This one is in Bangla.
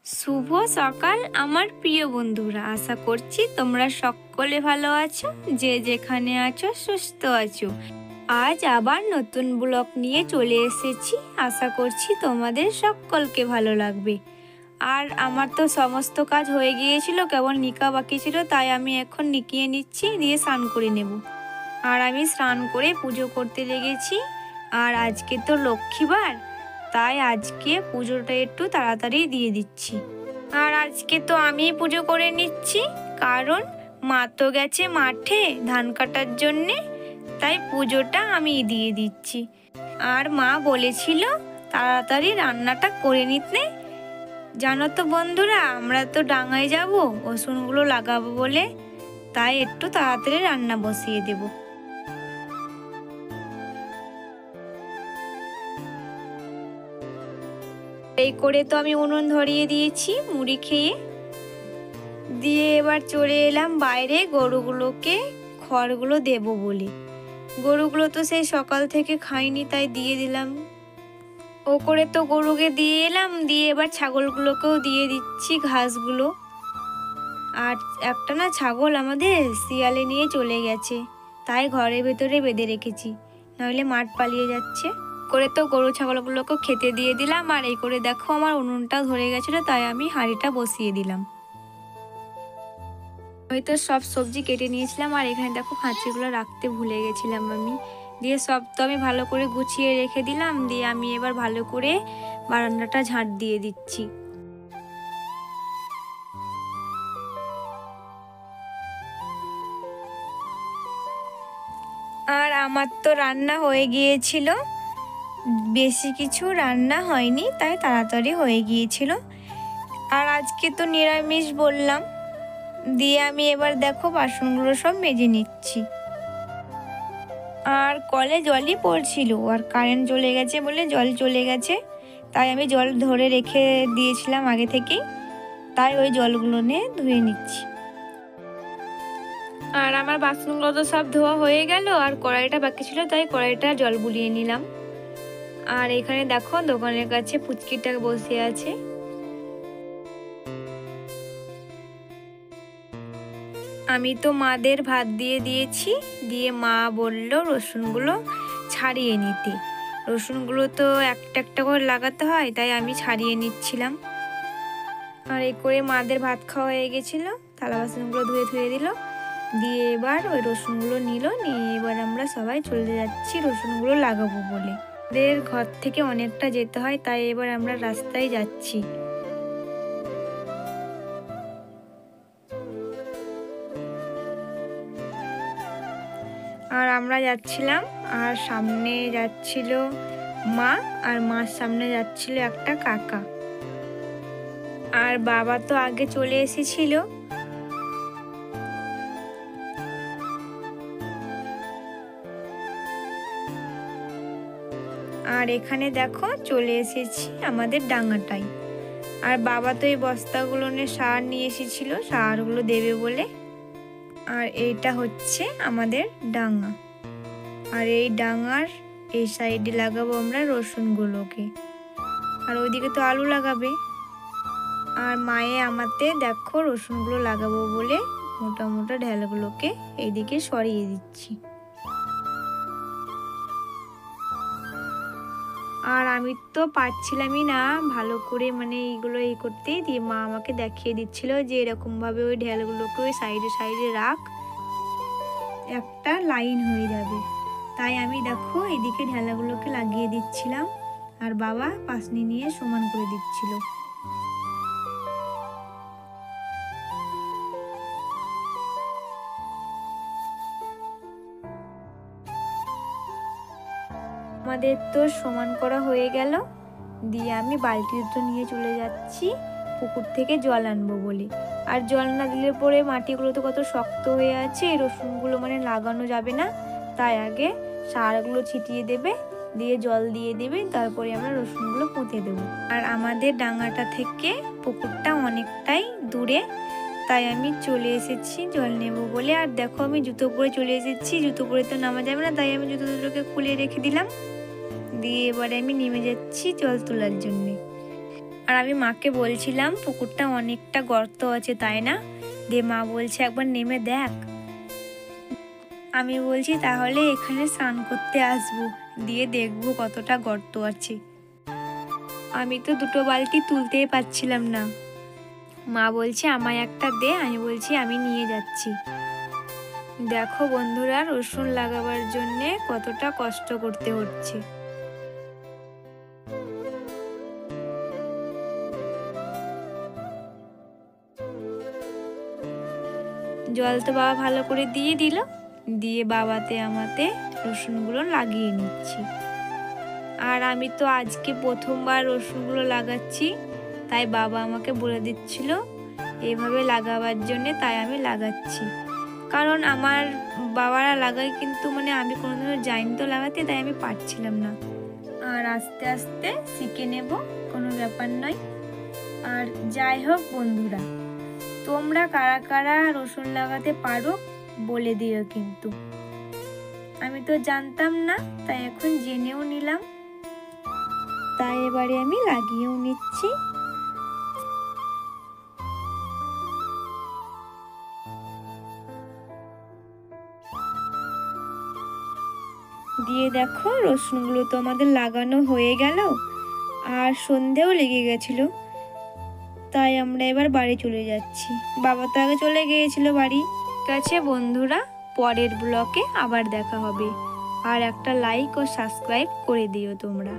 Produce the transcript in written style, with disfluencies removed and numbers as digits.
শুভ সকাল আমার প্রিয় বন্ধুরা, আশা করছি তোমরা সকলে ভালো আছো, যে যেখানে আছো সুস্থ আছো। আজ আবার নতুন ব্লগ নিয়ে চলে এসেছি, আশা করছি তোমাদের সকলকে ভালো লাগবে। আর আমার তো সমস্ত কাজ হয়ে গিয়েছিল, কেবল নিকা বাকি ছিল, তাই আমি এখন নিকিয়ে নিচ্ছি, দিয়ে স্নান করে নেব। আর আমি স্নান করে পুজো করতে লেগেছি। আর আজকে তো লক্ষ্মীবার, তাই আজকে পুজোটা একটু তাড়াতাড়ি দিয়ে দিচ্ছি। আর আজকে তো আমি পুজো করে নিচ্ছি, কারণ মা তো গেছে মাঠে ধান কাটার জন্যে, তাই পুজোটা আমি দিয়ে দিচ্ছি। আর মা বলেছিল তাড়াতাড়ি রান্নাটা করে নিতে। জানো তো বন্ধুরা, আমরা তো ডাঙায় যাব রসুনগুলো লাগাবো বলে, তাই একটু তাড়াতাড়ি রান্না বসিয়ে দেবো। এই করে তো আমি উনুন ধরিয়ে দিয়েছি মুড়ি খেয়ে। দিয়ে এবার চলে এলাম বাইরে গরুগুলোকে খড়গুলো দেব বলে। গরুগুলো তো সেই সকাল থেকে খাইনি, তাই দিয়ে দিলাম। ও করে তো গরুকে দিয়ে এলাম, দিয়ে এবার ছাগলগুলোকেও দিয়ে দিচ্ছি ঘাসগুলো। আর একটা না ছাগল আমাদের শিয়ালে নিয়ে চলে গেছে, তাই ঘরের ভেতরে বেঁধে রেখেছি, নইলে মাঠ পালিয়ে যাচ্ছে। করে তো গরু ছাগলগুলোকে খেতে দিয়ে দিলাম। আর এই করে দেখো আমার উনুনটা ধরে গেছিলো, তাই আমি হাঁড়িটা বসিয়ে দিলাম। হয়তো সব সবজি কেটে নিয়েছিলাম, আর এখানে দেখো খাঁচিগুলো রাখতে ভুলে গেছিলাম আমি। দিয়ে সব তো আমি ভালো করে গুছিয়ে রেখে দিলাম। দিয়ে আমি এবার ভালো করে বারান্দাটা ঝাঁট দিয়ে দিচ্ছি। আর আমার তো রান্না হয়ে গিয়েছিল, বেশি কিছু রান্না হয়নি, তাই তাড়াতাড়ি হয়ে গিয়েছিল। আর আজকে তো নিরামিষ বললাম। দিয়ে আমি এবার দেখো বাসনগুলো সব মেজে নিচ্ছি। আর কলে জলই পড়ছিল, আর কারেন্ট চলে গেছে বলে জল চলে গেছে, তাই আমি জল ধরে রেখে দিয়েছিলাম আগে থেকেই, তাই ওই জলগুলো নিয়ে ধুয়ে নিচ্ছি। আর আমার বাসনগুলো তো সব ধোয়া হয়ে গেল, আর কড়াইটা বাকি ছিল, তাই কড়াইটা জল বুলিয়ে নিলাম। আর এখানে দেখো দোকানের কাছে পুচকিটা বসে আছে। আমি তো মাদের ভাত দিয়ে দিয়েছি। দিয়ে মা বলল রসুনগুলো ছাড়িয়ে নিতে। রসুনগুলো তো একটা একটা করে লাগাতে হয়, তাই আমি ছাড়িয়ে নিচ্ছিলাম। আর এই করে মাদের ভাত খাওয়া হয়ে গেছিলো, থালা বাসনগুলো ধুয়ে ধুয়ে দিল। দিয়ে এবার ওই রসুনগুলো নিয়ে এবার আমরা সবাই চলে যাচ্ছি রসুনগুলো লাগাবো বলে। আমাদের ঘর থেকে অনেকটা যেতে হয়, তাই এবার আমরা রাস্তায় যাচ্ছি। আর আমরা যাচ্ছিলাম, আর সামনে যাচ্ছিল মা, আর মার সামনে যাচ্ছিল একটা কাকা। আর বাবা তো আগে চলে এসেছিল। আর এখানে দেখো চলে এসেছি আমাদের ডাঙাটাই। আর বাবা তো এই বস্তাগুলো নিয়ে সার নিয়ে এসেছিল, সারগুলো দেবে বলে। আর এইটা হচ্ছে আমাদের ডাঙা। আর এই ডাঙার এই সাইডে লাগাবো আমরা রসুনগুলোকে, আর ওইদিকে তো আলু লাগাবে। আর মায়ে আমাতে দেখো রসুনগুলো লাগাবো বলে মোটা মোটা ঢেলগুলোকে এইদিকে সরিয়ে দিচ্ছি। আর আমি তো পারছিলামই না ভালো করে, মানে এইগুলো এই করতে। দিয়ে মা আমাকে দেখিয়ে দিচ্ছিল যে এরকমভাবে ওই ঢেলগুলোকে ওই সাইডে সাইডে রাখ, একটা লাইন হয়ে যাবে। তাই আমি দেখো এইদিকে ঢেলাগুলোকে লাগিয়ে দিচ্ছিলাম, আর বাবা পাশনি নিয়ে সমান করে দিচ্ছিল। আমাদের তো সমান করা হয়ে গেল। দিয়ে আমি বালতি দুটো নিয়ে চলে যাচ্ছি পুকুর থেকে জল আনবো বলে। আর জল না দিলে পরে মাটিগুলো তো কত শক্ত হয়ে আছে, এই রসুনগুলো মানে লাগানো যাবে না, তাই আগে সারগুলো ছিটিয়ে দেবে, দিয়ে জল দিয়ে দেবে, তারপরে আমরা রসুনগুলো পুঁতে দেবো। আর আমাদের ডাঙাটা থেকে পুকুরটা অনেকটাই দূরে, তাই আমি চলে এসেছি জল নেব বলে। আর দেখো আমি জুতো পরে চলে এসেছি, জুতো পরে তো নামা যাবে না, তাই আমি জুতো দুটোকে খুলে রেখে দিলাম। দিয়ে এবারে আমি নেমে যাচ্ছি জল তোলার জন্যে। আর আমি মাকে বলছিলাম পুকুরটা অনেকটা গর্ত আছে তাই না, দিয়ে মা বলছে একবার নেমে দেখ। আমি বলছি তাহলে এখানে স্নান করতে আসবো, দিয়ে দেখবো কতটা গর্ত আছে। আমি তো দুটো বালতি তুলতেই পারছিলাম না। মা বলছে আমায় একটা দে, আমি বলছি আমি নিয়ে যাচ্ছি। দেখো বন্ধুরা, রসুন লাগাবার জন্যে কতটা কষ্ট করতে হচ্ছে। জল তো বাবা ভালো করে দিয়ে দিল, দিয়ে বাবাতে আমাতে রসুনগুলো লাগিয়ে নিচ্ছি। আর আমি তো আজকে প্রথমবার রসুনগুলো লাগাচ্ছি, তাই বাবা আমাকে বলে দিচ্ছিল এভাবে লাগাবার জন্যে, তাই আমি লাগাচ্ছি। কারণ আমার বাবারা লাগায়, কিন্তু আমি কোনোদিনও যাইনি তো লাগাতে, তাই আমি পারছিলাম না। আর আস্তে আস্তে শিখে নেব, কোনো ব্যাপার নয়। আর যাই হোক বন্ধুরা, তোমরা কারা কারা রসুন লাগাতে পারো বলে দিও কিন্তু। আমি তো জানতাম না, তাই এখন জেনেও নিলাম, তাই এবারে আমি লাগিয়েও নিচ্ছি। দিয়ে দেখো রসুনগুলো তো আমাদের লাগানো হয়ে গেল, আর সন্ধেও লেগে গেছিল, তাই আমরা এবার বাড়ি চলে যাচ্ছি। বাবা তো আগে চলে গিয়েছিল বাড়ি। ঠিক আছে বন্ধুরা, পরের ব্লকে আবার দেখা হবে। আর একটা লাইক ও সাবস্ক্রাইব করে দিও তোমরা।